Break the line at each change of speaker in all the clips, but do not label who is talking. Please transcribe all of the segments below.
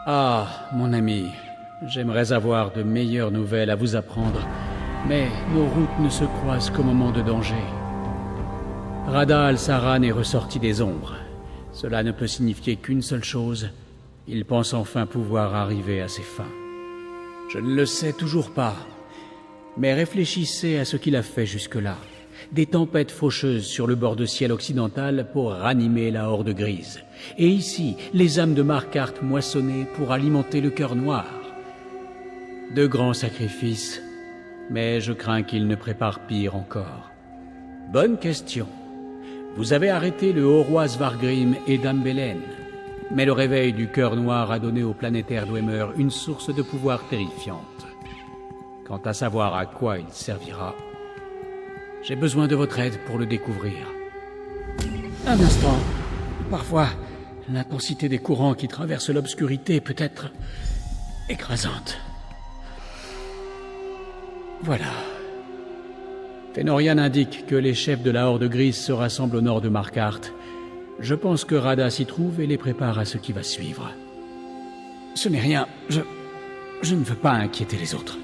Ah, mon ami, j'aimerais avoir de meilleures nouvelles à vous apprendre, mais nos routes ne se croisent qu'au moment de danger. Radha al-Saran est ressorti des ombres. Cela ne peut signifier qu'une seule chose. Il pense enfin pouvoir arriver à ses fins. Je ne le sais toujours pas, mais réfléchissez à ce qu'il a fait jusque-là. Des tempêtes faucheuses sur le bord de ciel occidental pour ranimer la Horde Grise. Et ici, les âmes de Markarth moissonnées pour alimenter le cœur noir. De grands sacrifices, mais je crains qu'il ne prépare pire encore. Bonne question. Vous avez arrêté le haut roi Svargrim et Dame Belen, mais le réveil du cœur noir a donné au planétaire Dwemer une source de pouvoir terrifiante. Quant à savoir à quoi il servira, j'ai besoin de votre aide pour le découvrir. Un instant. Parfois, l'intensité des courants qui traversent l'obscurité peut être écrasante. Voilà. Fënorian indique que les chefs de la Horde Grise se rassemblent au nord de Markarth. Je pense que Radha s'y trouve et les prépare à ce qui va suivre. Ce n'est rien. Je ne veux pas inquiéter les autres.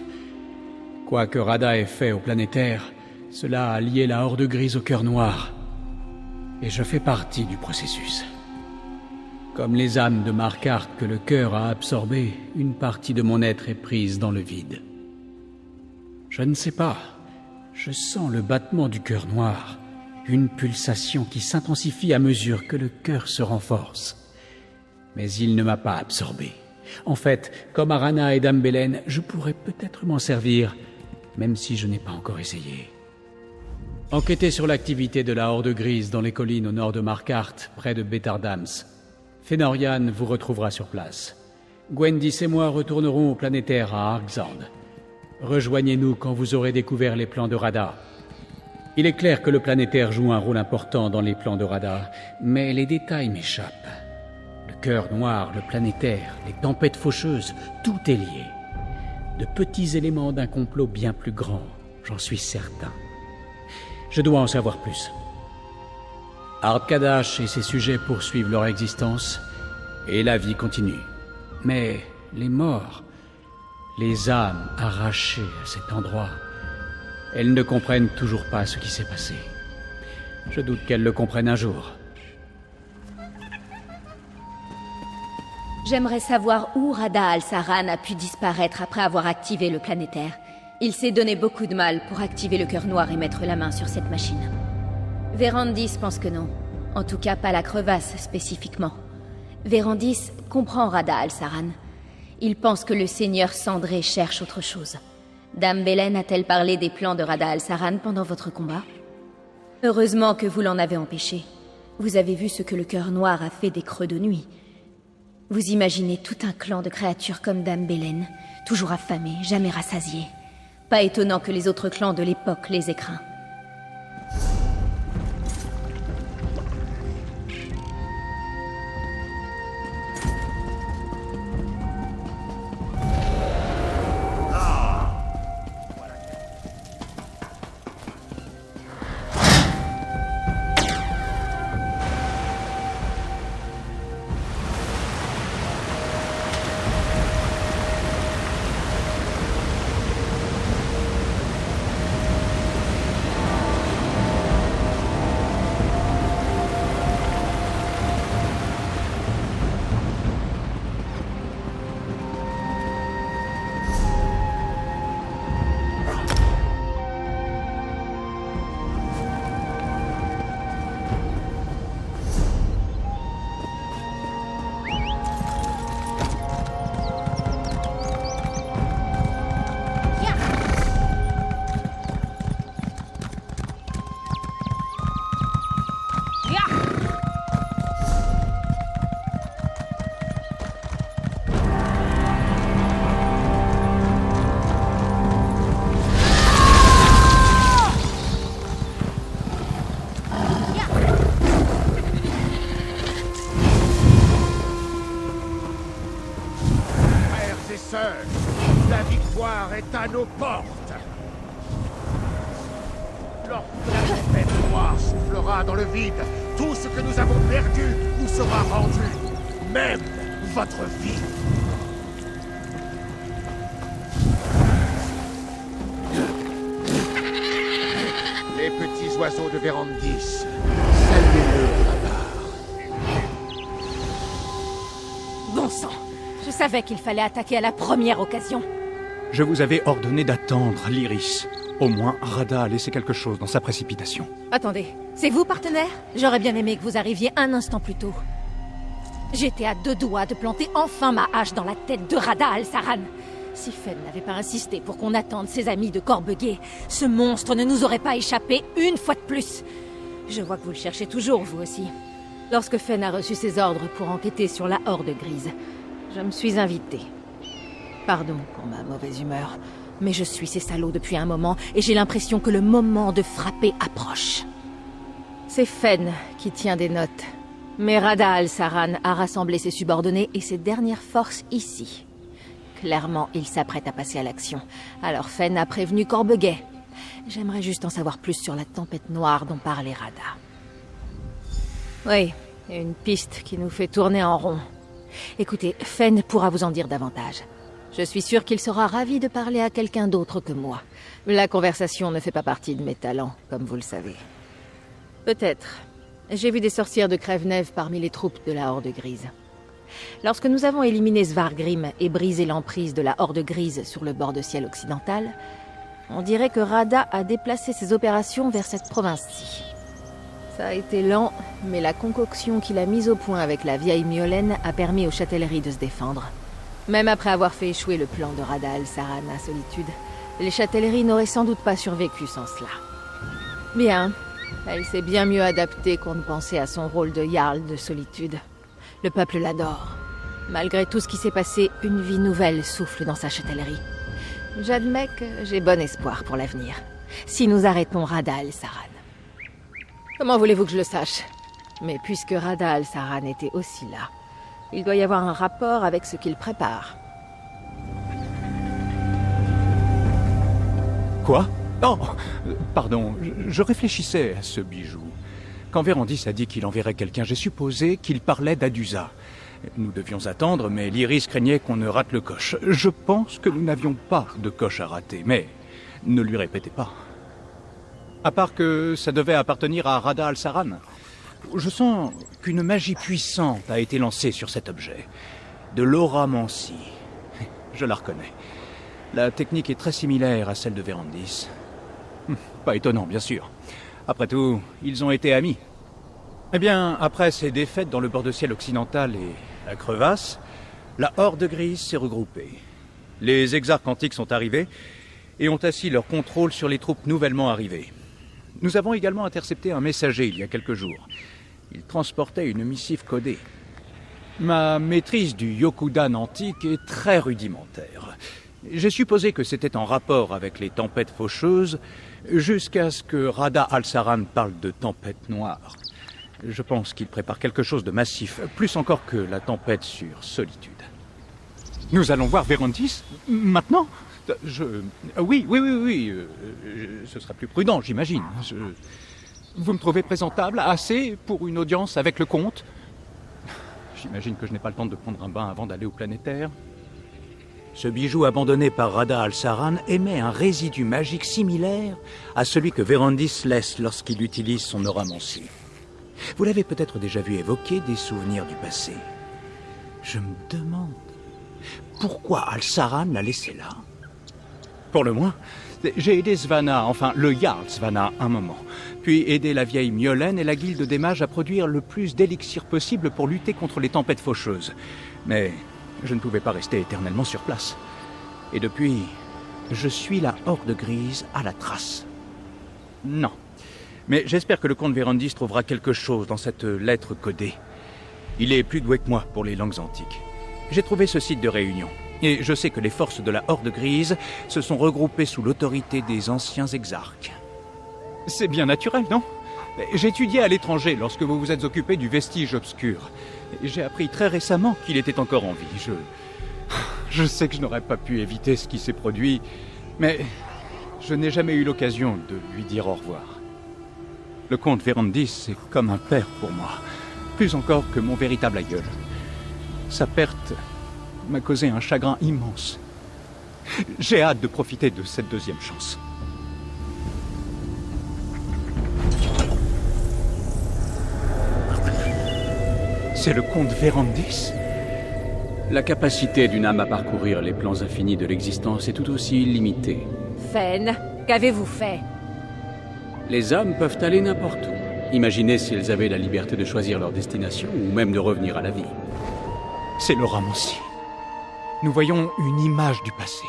Quoi que Radha ait fait au planétaire, cela a lié la Horde Grise au cœur noir. Et je fais partie du processus. Comme les âmes de Markarth que le cœur a absorbées, une partie de mon être est prise dans le vide. Je ne sais pas. Je sens le battement du cœur noir. Une pulsation qui s'intensifie à mesure que le cœur se renforce. Mais il ne m'a pas absorbé. En fait, comme Arana et Dame Belen, je pourrais peut-être m'en servir, même si je n'ai pas encore essayé. Enquêtez sur l'activité de la Horde Grise dans les collines au nord de Markarth, près de Betardams. Fënorian vous retrouvera sur place. Gwendis et moi retournerons au planétaire à Arxand. Rejoignez-nous quand vous aurez découvert les plans de Radha. Il est clair que le planétaire joue un rôle important dans les plans de Radha, mais les détails m'échappent. Le cœur noir, le planétaire, les tempêtes faucheuses, tout est lié. De petits éléments d'un complot bien plus grand, j'en suis certain. Je dois en savoir plus. Ardkadash et ses sujets poursuivent leur existence, et la vie continue. Mais les morts, les âmes arrachées à cet endroit, elles ne comprennent toujours pas ce qui s'est passé. Je doute qu'elles le comprennent un jour.
J'aimerais savoir où Radha al-Saran a pu disparaître après avoir activé le planétaire. Il s'est donné beaucoup de mal pour activer le cœur noir et mettre la main sur cette machine. Vérandis pense que non. En tout cas, pas la crevasse spécifiquement. Vérandis comprend Radha al-Saran. Il pense que le seigneur cendré cherche autre chose. Dame Belen a-t-elle parlé des plans de Radha al-Saran pendant votre combat? Heureusement que vous l'en avez empêché. Vous avez vu ce que le cœur noir a fait des creux de nuit. Vous imaginez tout un clan de créatures comme Dame Belen, toujours affamées, jamais rassasiées. Pas étonnant que les autres clans de l'époque les aient craints.
La victoire est à nos portes. Lorsque la tempête noire soufflera dans le vide, tout ce que nous avons perdu nous sera rendu, même votre vie. les oiseaux de Vérandis. Saluez-le, Radar.
Bon sang! Je savais qu'il fallait attaquer à la première occasion.
Je vous avais ordonné d'attendre, Lyris. Au moins, Rada a laissé quelque chose dans sa précipitation.
Attendez, c'est vous, partenaire? J'aurais bien aimé que vous arriviez un instant plus tôt. J'étais à 2 doigts de planter enfin ma hache dans la tête de Rada Al-Saran. Si Fen n'avait pas insisté pour qu'on attende ses amis de Corbeguet, ce monstre ne nous aurait pas échappé une fois de plus. Je vois que vous le cherchez toujours, vous aussi. Lorsque Fen a reçu ses ordres pour enquêter sur la Horde Grise, je me suis invitée. Pardon pour ma mauvaise humeur, mais je suis ces salauds depuis un moment et j'ai l'impression que le moment de frapper approche. C'est Fen qui tient des notes. Mais Rada Al-Saran a rassemblé ses subordonnés et ses dernières forces ici. Clairement, il s'apprête à passer à l'action. Alors Fen a prévenu Corbeguet. J'aimerais juste en savoir plus sur la tempête noire dont parlait Rada. Oui, une piste qui nous fait tourner en rond. Écoutez, Fen pourra vous en dire davantage. Je suis sûre qu'il sera ravi de parler à quelqu'un d'autre que moi. La conversation ne fait pas partie de mes talents, comme vous le savez. Peut-être. J'ai vu des sorcières de Crève-Nève parmi les troupes de la Horde Grise. Lorsque nous avons éliminé Svargrim et brisé l'emprise de la Horde Grise sur le bord de ciel occidental, on dirait que Rada a déplacé ses opérations vers cette province-ci. Ça a été lent, mais la concoction qu'il a mise au point avec la vieille Miolaine a permis aux châtelleries de se défendre. Même après avoir fait échouer le plan de Rada Al-Saran à Solitude, les châtelleries n'auraient sans doute pas survécu sans cela. Bien, elle s'est bien mieux adaptée qu'on ne pensait à son rôle de Jarl de Solitude. Le peuple l'adore. Malgré tout ce qui s'est passé, une vie nouvelle souffle dans sa châtellerie. J'admets que j'ai bon espoir pour l'avenir, si nous arrêtons Rada Al-Saran. Comment voulez-vous que je le sache? Mais puisque Rada Al-Saran était aussi là, il doit y avoir un rapport avec ce qu'il prépare.
Quoi? Oh, pardon, je réfléchissais à ce bijou. Quand Vérandis a dit qu'il enverrait quelqu'un, j'ai supposé qu'il parlait d'Adusa. Nous devions attendre, mais Lyris craignait qu'on ne rate le coche. Je pense que nous n'avions pas de coche à rater, mais ne lui répétez pas. À part que ça devait appartenir à Rada Al-Saran. Je sens qu'une magie puissante a été lancée sur cet objet. De l'auramancie. Je la reconnais. La technique est très similaire à celle de Vérandis. Pas étonnant, bien sûr. Après tout, ils ont été amis. Eh bien, après ces défaites dans le bord de ciel occidental et la crevasse, la Horde Grise s'est regroupée. Les exarques antiques sont arrivés et ont assis leur contrôle sur les troupes nouvellement arrivées. Nous avons également intercepté un messager il y a quelques jours. Il transportait une missive codée. Ma maîtrise du Yokudan antique est très rudimentaire. J'ai supposé que c'était en rapport avec les tempêtes faucheuses, jusqu'à ce que Rada Al-Saran parle de tempête noire. Je pense qu'il prépare quelque chose de massif, plus encore que la tempête sur Solitude. Nous allons voir Vérandis maintenant? Oui. Ce sera plus prudent, j'imagine. Vous me trouvez présentable assez pour une audience avec le comte? J'imagine que je n'ai pas le temps de prendre un bain avant d'aller au planétaire. Ce bijou abandonné par Rada Al-Saran émet un résidu magique similaire à celui que Vérandis laisse lorsqu'il utilise son auramancie. Vous l'avez peut-être déjà vu évoquer des souvenirs du passé. Je me demande pourquoi Al-Saran l'a laissé là. Pour le moins, j'ai aidé Svanna, enfin le Jarl Svanna, un moment. Puis aidé la vieille Miolaine et la guilde des mages à produire le plus d'élixirs possible pour lutter contre les tempêtes faucheuses. Mais je ne pouvais pas rester éternellement sur place. Et depuis, je suis la Horde Grise à la trace. Non. Mais j'espère que le comte Vérandis trouvera quelque chose dans cette lettre codée. Il est plus doué que moi pour les langues antiques. J'ai trouvé ce site de réunion. Et je sais que les forces de la Horde Grise se sont regroupées sous l'autorité des anciens exarques. C'est bien naturel, non? J'ai étudié à l'étranger lorsque vous vous êtes occupé du vestige obscur. J'ai appris très récemment qu'il était encore en vie. Je sais que je n'aurais pas pu éviter ce qui s'est produit, mais je n'ai jamais eu l'occasion de lui dire au revoir. Le comte Vérandis est comme un père pour moi, plus encore que mon véritable aïeul. Sa perte m'a causé un chagrin immense. J'ai hâte de profiter de cette deuxième chance. C'est le comte Vérandis?
La capacité d'une âme à parcourir les plans infinis de l'existence est tout aussi illimitée.
Fen, qu'avez-vous fait?
Les âmes peuvent aller n'importe où. Imaginez si elles avaient la liberté de choisir leur destination ou même de revenir à la vie.
C'est le ramoncier. Nous voyons une image du passé.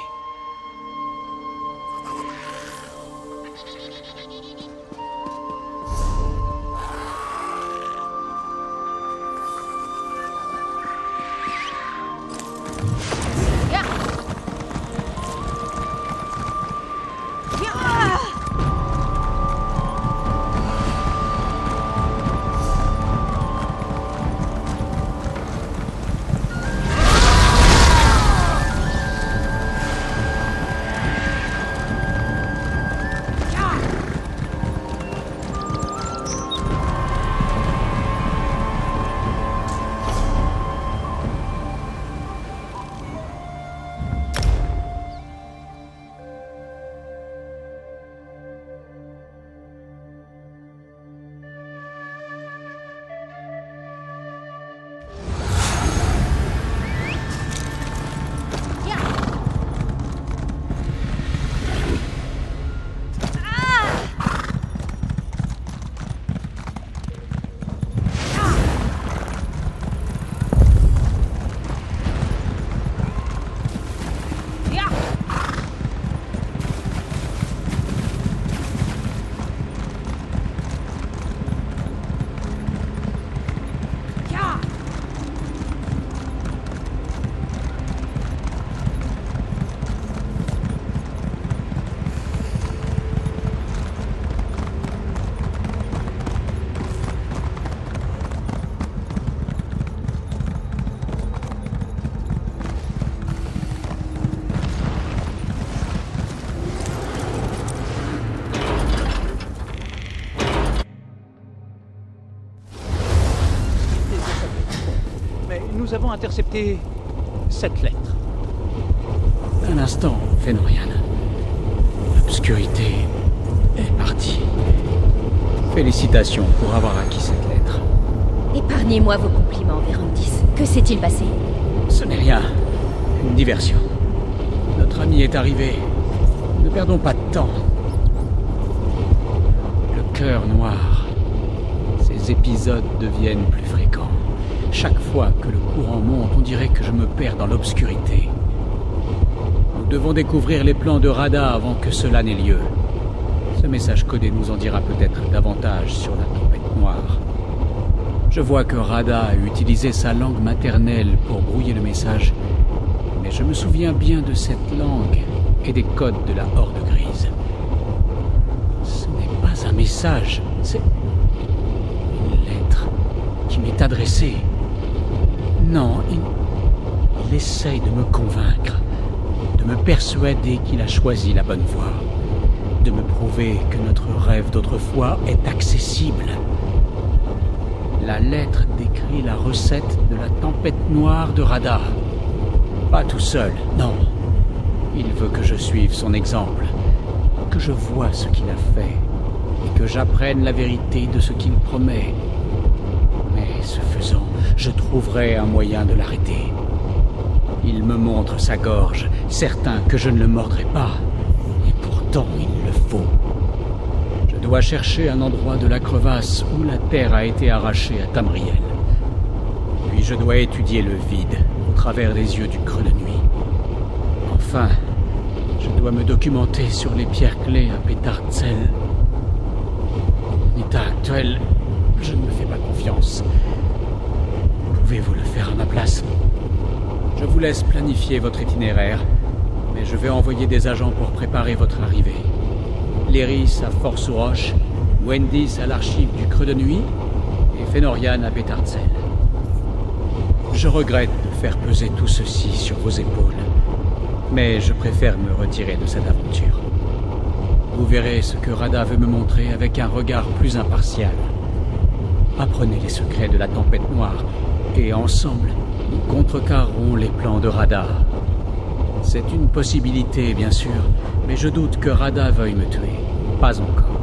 Nous avons intercepté cette lettre.
Un instant, Fenorian. L'obscurité est partie. Félicitations pour avoir acquis cette lettre.
Épargnez-moi vos compliments, Vérandis. Que s'est-il passé?
Ce n'est rien. Une diversion. Notre ami est arrivé. Ne perdons pas de temps. Le cœur noir. Ces épisodes deviennent plus fréquents. Chaque fois que le courant monte, on dirait que je me perds dans l'obscurité. Nous devons découvrir les plans de Radha avant que cela n'ait lieu. Ce message codé nous en dira peut-être davantage sur la tempête noire. Je vois que Radha a utilisé sa langue maternelle pour brouiller le message, mais je me souviens bien de cette langue et des codes de la Horde Grise. Ce n'est pas un message, c'est une lettre qui m'est adressée. Non, il essaye de me convaincre, de me persuader qu'il a choisi la bonne voie, de me prouver que notre rêve d'autrefois est accessible. La lettre décrit la recette de la tempête noire de Radha. Pas tout seul, non. Il veut que je suive son exemple, que je voie ce qu'il a fait, et que j'apprenne la vérité de ce qu'il promet. Mais ce faisant, je trouverai un moyen de l'arrêter. Il me montre sa gorge, certain que je ne le mordrai pas. Et pourtant, il le faut. Je dois chercher un endroit de la crevasse où la terre a été arrachée à Tamriel. Puis je dois étudier le vide au travers des yeux du creux de nuit. Enfin, je dois me documenter sur les pierres clés à Pétartzel. En état actuel, je ne me fais pas confiance. Pouvez-vous le faire à ma place? Je vous laisse planifier votre itinéraire, mais je vais envoyer des agents pour préparer votre arrivée. Lyris à Force aux Roches, Wendis à l'archive du Creux de Nuit, et Fenorian à Pétartzel. Je regrette de faire peser tout ceci sur vos épaules, mais je préfère me retirer de cette aventure. Vous verrez ce que Radha veut me montrer avec un regard plus impartial. Apprenez les secrets de la tempête noire, et ensemble, nous contrecarrerons les plans de Radha. C'est une possibilité, bien sûr, mais je doute que Radha veuille me tuer. Pas encore.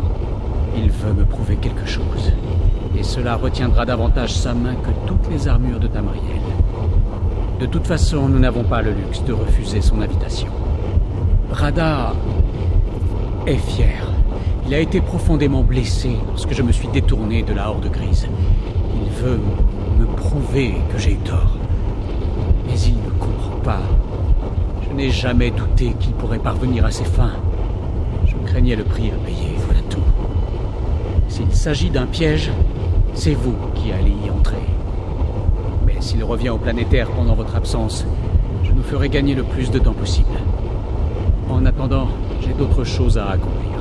Il veut me prouver quelque chose. et cela retiendra davantage sa main que toutes les armures de Tamriel. De toute façon, nous n'avons pas le luxe de refuser son invitation. Radha est fier. Il a été profondément blessé lorsque je me suis détourné de la Horde Grise. Il veut me prouver que j'ai eu tort. Mais il ne comprend pas. Je n'ai jamais douté qu'il pourrait parvenir à ses fins. Je craignais le prix à payer, voilà tout. S'il s'agit d'un piège, c'est vous qui allez y entrer. Mais s'il revient au planétaire pendant votre absence, je nous ferai gagner le plus de temps possible. En attendant, j'ai d'autres choses à accomplir.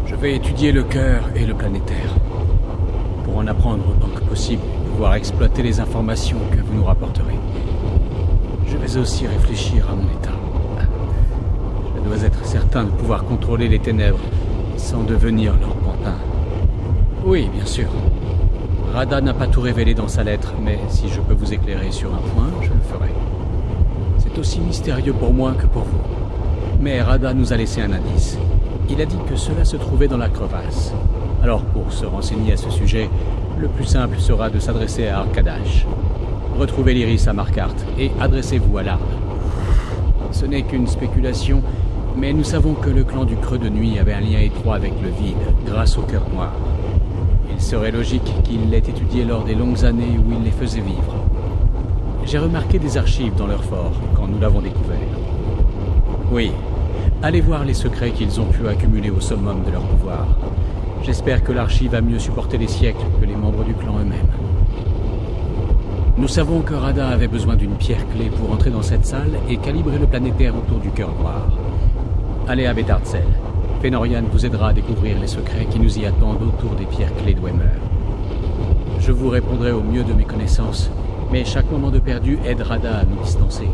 Je vais étudier le cœur et le planétaire, pour en apprendre autant que possible et pouvoir exploiter les informations que vous nous rapporterez. Je vais aussi réfléchir à mon état. Je dois être certain de pouvoir contrôler les ténèbres sans devenir leur pantin. Oui, bien sûr. Radha n'a pas tout révélé dans sa lettre, mais si je peux vous éclairer sur un point, je le ferai. C'est aussi mystérieux pour moi que pour vous. Mais Radha nous a laissé un indice. Il a dit que cela se trouvait dans la crevasse. Alors pour se renseigner à ce sujet, le plus simple sera de s'adresser à Arkadash. Retrouvez l'Iris à Markarth et adressez-vous à l'Arde. Ce n'est qu'une spéculation, mais nous savons que le clan du Creux de Nuit avait un lien étroit avec le vide, grâce au Cœur Noir. Il serait logique qu'il l'ait étudié lors des longues années où il les faisait vivre. J'ai remarqué des archives dans leur fort quand nous l'avons découvert. Oui, allez voir les secrets qu'ils ont pu accumuler au summum de leur pouvoir. J'espère que l'archive va mieux supporter les siècles que les membres du clan eux-mêmes. Nous savons que Radha avait besoin d'une pierre clé pour entrer dans cette salle et calibrer le planétaire autour du Cœur Noir. Allez à Betartzel. Fenorian vous aidera à découvrir les secrets qui nous y attendent autour des pierres clés d'Wemer. Je vous répondrai au mieux de mes connaissances, mais chaque moment de perdu aide Radha à nous distancer.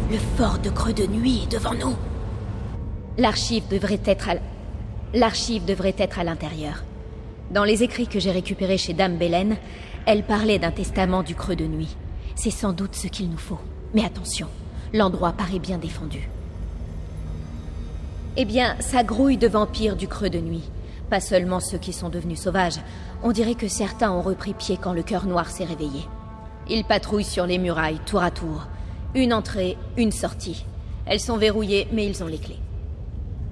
Le fort de Creux de Nuit est devant nous. L'archive devrait être à l'intérieur. Dans les écrits que j'ai récupérés chez Dame Belen, elle parlait d'un testament du Creux de Nuit. C'est sans doute ce qu'il nous faut. Mais attention, l'endroit paraît bien défendu. Eh bien, ça grouille de vampires du Creux de Nuit. Pas seulement ceux qui sont devenus sauvages. On dirait que certains ont repris pied quand le Cœur Noir s'est réveillé. Ils patrouillent sur les murailles, tour à tour. Une entrée, une sortie. Elles sont verrouillées, mais ils ont les clés.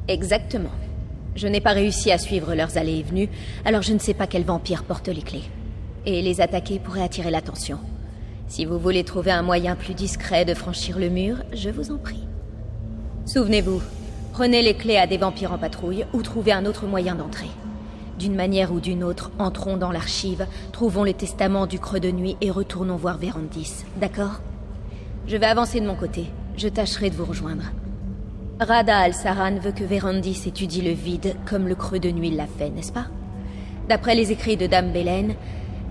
Exactement. Je n'ai pas réussi à suivre leurs allées et venues, alors je ne sais pas quel vampire porte les clés. Et les attaquer pourrait attirer l'attention. Si vous voulez trouver un moyen plus discret de franchir le mur, je vous en prie. Souvenez-vous, prenez les clés à des vampires en patrouille ou trouvez un autre moyen d'entrer. D'une manière ou d'une autre, entrons dans l'archive, trouvons le testament du Creux de Nuit et retournons voir Vérandis, d'accord ? Je vais avancer de mon côté. Je tâcherai de vous rejoindre. Rada al-Saran veut que Vérandis étudie le vide comme le creux de nuit l'a fait, n'est-ce pas? D'après les écrits de Dame Belen,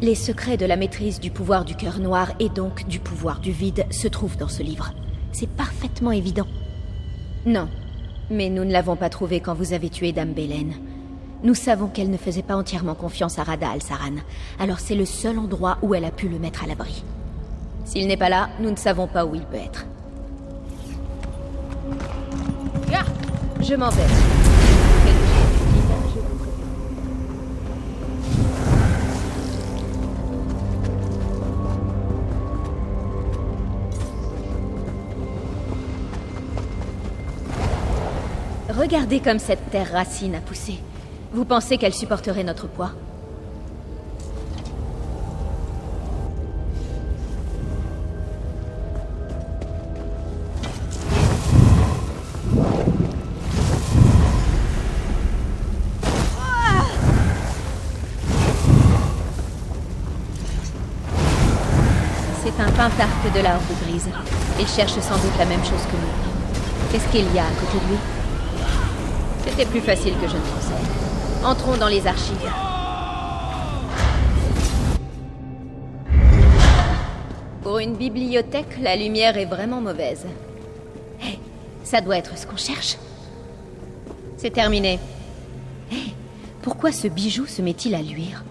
les secrets de la maîtrise du pouvoir du cœur noir et donc du pouvoir du vide se trouvent dans ce livre. C'est parfaitement évident. Non, mais nous ne l'avons pas trouvé quand vous avez tué Dame Belen. Nous savons qu'elle ne faisait pas entièrement confiance à Rada al-Saran, alors c'est le seul endroit où elle a pu le mettre à l'abri. S'il n'est pas là, nous ne savons pas où il peut être. Ah, je m'en vais. Regardez comme cette terre racine a poussé. Vous pensez qu'elle supporterait notre poids? C'est un Pintarque de la Horde Grise. Il cherche sans doute la même chose que nous. Qu'est-ce qu'il y a à côté de lui? C'était plus facile que je ne pensais. Entrons dans les archives. Pour une bibliothèque, la lumière est vraiment mauvaise. Hé, ça doit être ce qu'on cherche. C'est terminé. Hé, pourquoi ce bijou se met-il à luire?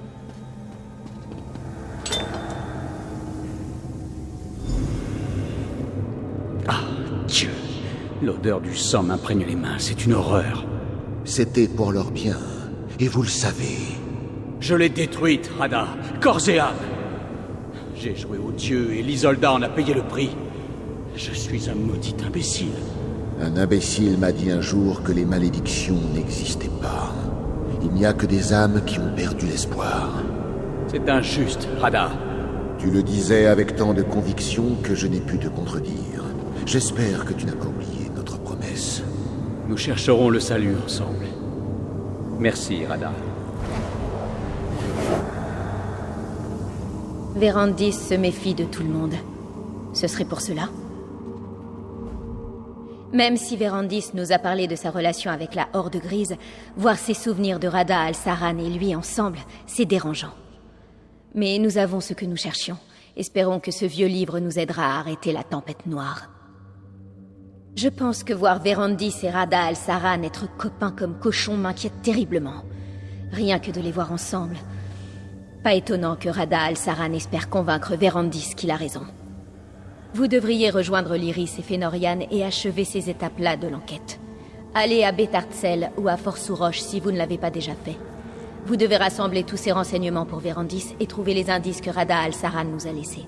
Ah, Dieu! L'odeur du sang m'imprègne les mains, c'est une horreur.
C'était pour leur bien, et vous le savez.
Je l'ai détruite, Rada, corps et âme. J'ai joué au dieu et l'Isolda en a payé le prix. Je suis un maudit imbécile.
Un imbécile m'a dit un jour que les malédictions n'existaient pas. Il n'y a que des âmes qui ont perdu l'espoir.
C'est injuste, Rada.
Tu le disais avec tant de conviction que je n'ai pu te contredire. J'espère que tu n'as pas oublié notre promesse.
Nous chercherons le salut ensemble. Merci, Rada.
Vérandis se méfie de tout le monde. Ce serait pour cela? Même si Vérandis nous a parlé de sa relation avec la Horde Grise, voir ses souvenirs de Rada al-Saran et lui ensemble, c'est dérangeant. Mais nous avons ce que nous cherchions. Espérons que ce vieux livre nous aidera à arrêter la tempête noire. Je pense que voir Vérandis et Rada al-Saran être copains comme cochons m'inquiète terriblement. Rien que de les voir ensemble. Pas étonnant que Rada al-Saran espère convaincre Vérandis qu'il a raison. Vous devriez rejoindre l'Iris et Fënorian et achever ces étapes-là de l'enquête. Allez à Betartzel ou à Fort-sous-Roche si vous ne l'avez pas déjà fait. Vous devez rassembler tous ces renseignements pour Vérandis et trouver les indices que Rada al-Saran nous a laissés.